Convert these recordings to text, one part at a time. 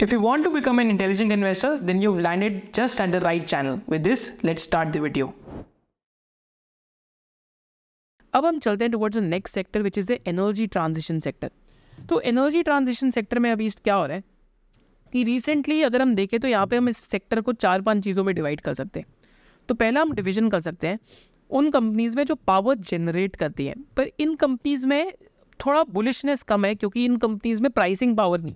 If you want to become an intelligent investor, then you've landed just at the right channel. With this, let's start the video. अब हम चलते हैं towards the next sector which is the energy transition sector. तो energy transition sector में अभी क्या हो रहा है कि रिसेंटली अगर हम देखें तो यहाँ पे हम इस सेक्टर को 4-5 चीज़ों में डिवाइड कर सकते हैं। तो पहला हम डिवीजन कर सकते हैं उन कंपनीज़ में जो पावर जनरेट करती हैं, पर इन कंपनीज़ में थोड़ा बुलिशनेस कम है क्योंकि इन कंपनीज़ में प्राइसिंग पावर नहीं,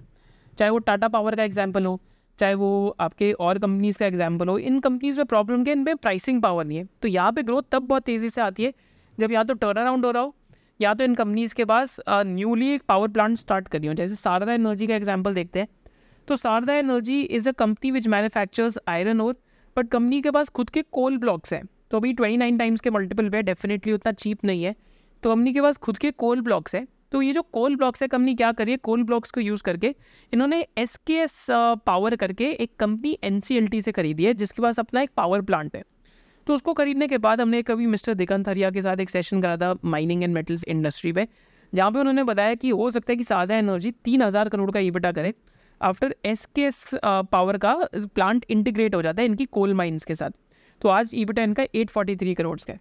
चाहे वो टाटा पावर का एग्जाम्पल हो, चाहे वो आपके और कंपनीज़ का एग्जाम्पल हो। इन कंपनीज़ में प्रॉब्लम क्या है, इनमें प्राइसिंग पावर नहीं है। तो यहाँ पे ग्रोथ तब बहुत तेज़ी से आती है जब या तो टर्न अराउंड हो रहा हो या तो इन कंपनीज़ के पास न्यूली एक पावर प्लांट स्टार्ट करी हो। जैसे शारदा एनर्जी का एग्जांपल देखते हैं, तो Sharda energy is a company which manufactures iron ore, but company के पास खुद के कोल ब्लॉक्स हैं। तो अभी 29 टाइम्स के मल्टीपल पे डेफिनेटली उतना चीप नहीं है। तो कंपनी के पास खुद के कोल ब्लॉक्स हैं। तो ये जो कोल ब्लॉक्स है, कंपनी क्या करिए, कोल ब्लॉक्स को यूज़ करके इन्होंने SKS पावर करके एक कंपनी NCLT से खरीदी है जिसके पास अपना एक पावर प्लांट है। तो उसको खरीदने के बाद हमने कभी मिस्टर दिगंत हरिया के साथ एक सेशन करा था माइनिंग एंड मेटल्स इंडस्ट्री पे, जहाँ पे उन्होंने बताया कि हो सकता है कि शारदा एनर्जी 3000 करोड़ का EBITDA करे आफ्टर SKS पावर का प्लांट इंटीग्रेट हो जाता है इनकी कोल माइंस के साथ। तो आज EBITDA इनका 843 करोड़ का है।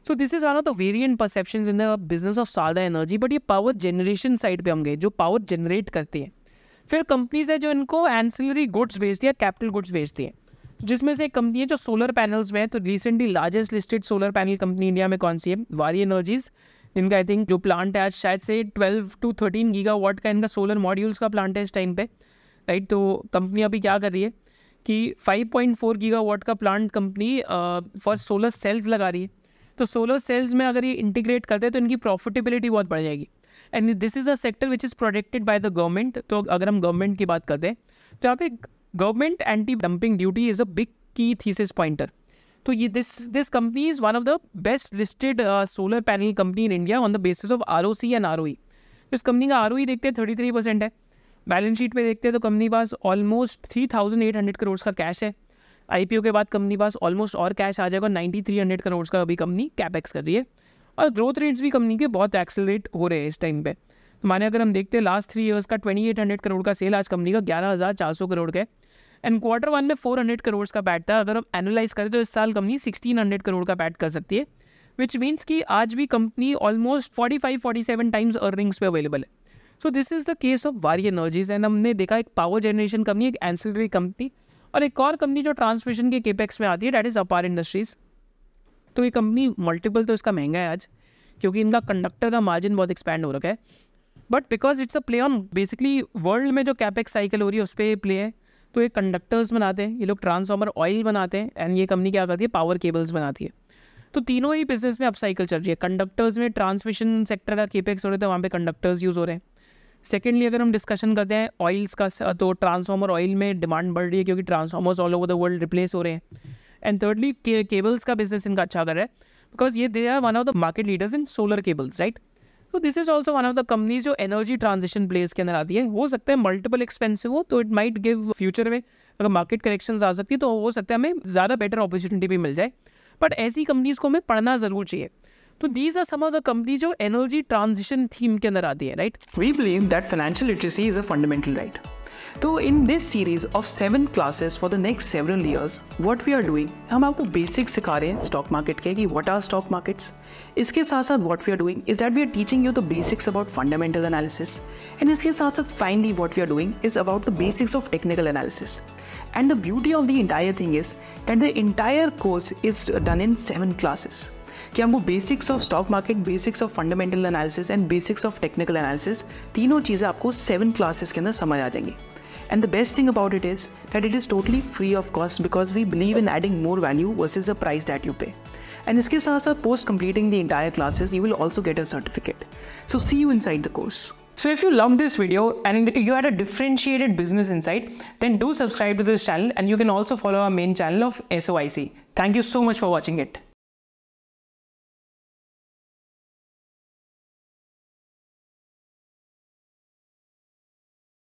So this is one of the variant perceptions in the business of Sharda energy. But ये पावर जनरेशन साइड पे हम गए, जो पावर जनरेट करती है। फिर कंपनीज है जो इनको एंसिलरी गुड्स बेचती है, कैपिटल गुड्स बेचती है, जिसमें से एक कंपनी है जो सोलर पैनल्स में है। तो recently largest listed solar panel company India में कौन सी है, वारी एनर्जीज, जिनका आई थिंक जो प्लांट है आज शायद से 12 to 13 गीगावाट का इनका सोलर मॉड्यूल्स का प्लांट है इस टाइम पे, राइट। तो कंपनी अभी क्या कर रही है कि 5.4 गीगावाट का plant company for solar cells लगा रही है। तो सोलर सेल्स में अगर ये इंटीग्रेट करते हैं तो इनकी प्रॉफिटेबिलिटी बहुत बढ़ जाएगी। And this is a sector which is protected by the government. तो अगर हम गवर्नमेंट की बात करते हैं तो यहाँ पे government anti dumping duty is a big की थीसिस पॉइंटर। तो ये this company is one of the best listed solar panel company in India on the basis of ROC and ROE। इस कंपनी का ROE देखते हैं 33% है। Balance sheet पे देखते हैं तो कंपनी पास ऑलमोस्ट 3800 करोड़ का कैश है। IPO के बाद कंपनी पास ऑलमोस्ट और कैश आ जाएगा, 9300 करोड़ का अभी कंपनी कैपेक्स कर रही है। और ग्रोथ रेट्स भी कंपनी के बहुत एक्सेलरेट हो रहे हैं इस टाइम पे। तो माने अगर हम देखते हैं लास्ट 3 ईयर्स का 2800 करोड़ का सेल आज कंपनी का 11400 करोड़ का है। एंड Q1 में 400 करोड़ का बैट था। अगर हम एनालाइज करें तो इस साल कंपनी 1600 करोड़ का बैट कर सकती है, विच मीन्स कि आज भी कंपनी ऑलमोस्ट 45-47 टाइम्स अर्निंग्स पे अवेलेबल है। So this is the case of वारी एनर्जीज। एंड हमने देखा एक पावर जनरेशन कंपनी, एक एंसिलरी कंपनी, और एक और कंपनी जो ट्रांसमिशन के केपेक्स में आती है, डैट इज़ अपार इंडस्ट्रीज। तो ये कंपनी मल्टीपल तो इसका महंगा है आज क्योंकि इनका कंडक्टर का मार्जिन बहुत एक्सपैंड हो रखा है। But because it's a play on basically world में जो कैपेक्स साइकिल हो रही है उस पर प्ले है। तो ये कंडक्टर्स बनाते हैं, ये लोग ट्रांसफार्मर ऑयल बनाते हैं, एंड ये कंपनी क्या करती है, पावर केबल्स बनाती है। तो तीनों ही बिजनेस में अप साइकिल चल रही है। कंडक्टर्स में ट्रांसमिशन सेक्टर का केपेक्स हो रहे थे, वहाँ पे कंडक्टर्स यूज़ हो रहे हैं। सेकेंडली अगर हम डिस्कशन करते हैं ऑयल्स का, तो ट्रांसफार्मर ऑयल में डिमांड बढ़ रही है क्योंकि transformers all over the world replace हो रहे हैं। एंड थर्डली केबल्स का बिजनेस इनका अच्छा कर रहा है बिकॉज ये they are one of the market leaders in solar cables, right. तो this is also one of the companies जो एनर्जी ट्रांजिशन प्लेस के अंदर आती है। हो सकता है मल्टीपल एक्सपेंसिव हो, तो इट माइट गिव फ्यूचर में अगर मार्केट करेक्शंस आ सकती है तो हो सकता है हमें ज़्यादा बेटर अपॉर्चुनिटी भी मिल जाए। बट ऐसी कंपनीज़ को हमें पढ़ना ज़रूर चाहिए। तो these are some of the company जो एनर्जी ट्रांजिशन थीम के अंदर आती है, right. We believe that financial literacy is a fundamental right. तो in this series of 7 classes for the next several years, what we are doing, हम आपको basic सिखा रहे हैं स्टॉक मार्केट के कि what are stock markets. इसके साथ साथ what we are doing is that we are teaching you the basics about fundamental analysis, and इसके साथ साथ finally what we are doing is about the basics of technical analysis. And the beauty of the entire thing is that the entire course is done in 7 classes. कि हमको basics of stock market, basics of fundamental analysis and basics of technical analysis, तीनों चीज़ें आपको 7 classes के अंदर समझ आ जाएंगी। And the best thing about it is that it is totally free of cost because we believe in adding more value versus the price that you pay. And इसके साथ साथ post completing the entire classes you will also get a certificate. So see you inside the course. So if you loved this video and you had a differentiated business insight, then do subscribe to this channel, and you can also follow our main channel of SOIC. Thank you so much for watching it.